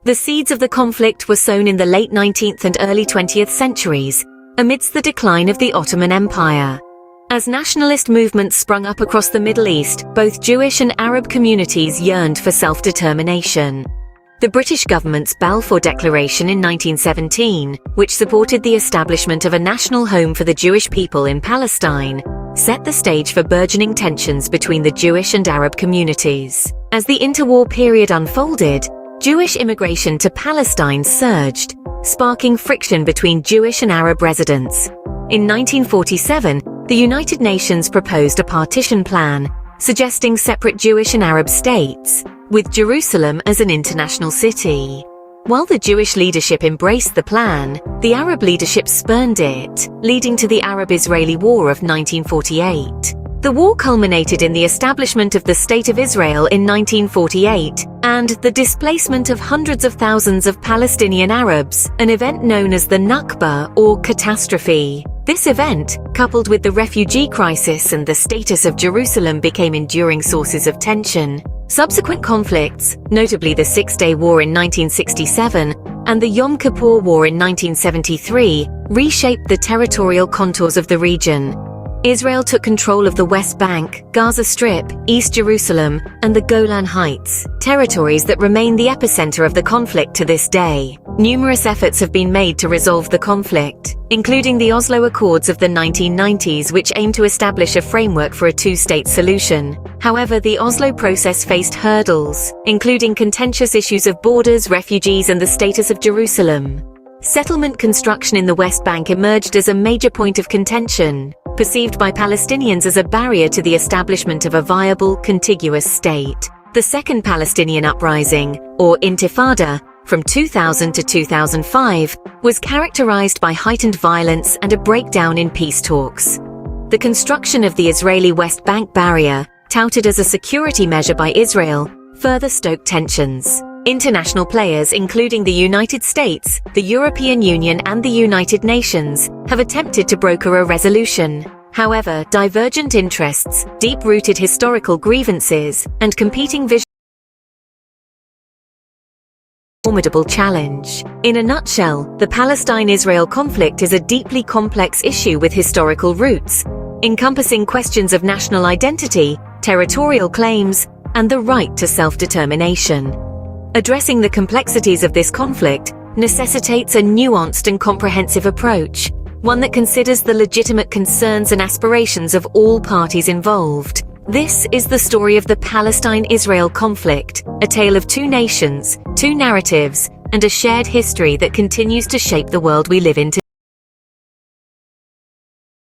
The seeds of the conflict were sown in the late 19th and early 20th centuries, amidst the decline of the Ottoman Empire. As nationalist movements sprung up across the Middle East, both Jewish and Arab communities yearned for self-determination. The British government's Balfour Declaration in 1917, which supported the establishment of a national home for the Jewish people in Palestine, set the stage for burgeoning tensions between the Jewish and Arab communities. As the interwar period unfolded, Jewish immigration to Palestine surged, sparking friction between Jewish and Arab residents. In 1947, the United Nations proposed a partition plan, suggesting separate Jewish and Arab states, with Jerusalem as an international city. While the Jewish leadership embraced the plan, the Arab leadership spurned it, leading to the Arab-Israeli War of 1948. The war culminated in the establishment of the State of Israel in 1948 and the displacement of hundreds of thousands of Palestinian Arabs, an event known as the Nakba or catastrophe. This event, coupled with the refugee crisis and the status of Jerusalem, became enduring sources of tension. Subsequent conflicts, notably the Six-Day War in 1967 and the Yom Kippur War in 1973, reshaped the territorial contours of the region. Israel took control of the West Bank, Gaza Strip, East Jerusalem, and the Golan Heights, territories that remain the epicenter of the conflict to this day. Numerous efforts have been made to resolve the conflict, including the Oslo Accords of the 1990s, which aim to establish a framework for a two-state solution. However, the Oslo process faced hurdles, including contentious issues of borders, refugees, and the status of Jerusalem. Settlement construction in the West Bank emerged as a major point of contention, perceived by Palestinians as a barrier to the establishment of a viable, contiguous state. The Second Palestinian Uprising, or Intifada, from 2000 to 2005, was characterized by heightened violence and a breakdown in peace talks. The construction of the Israeli West Bank barrier, touted as a security measure by Israel, further stoked tensions. International players, including the United States, the European Union, and the United Nations, have attempted to broker a resolution. However, divergent interests, deep-rooted historical grievances, and competing visions formidable challenge. In a nutshell, the Palestine-Israel conflict is a deeply complex issue with historical roots, encompassing questions of national identity, territorial claims, and the right to self-determination. Addressing the complexities of this conflict necessitates a nuanced and comprehensive approach, one that considers the legitimate concerns and aspirations of all parties involved. This is the story of the Palestine-Israel conflict, a tale of two nations, two narratives, and a shared history that continues to shape the world we live in today.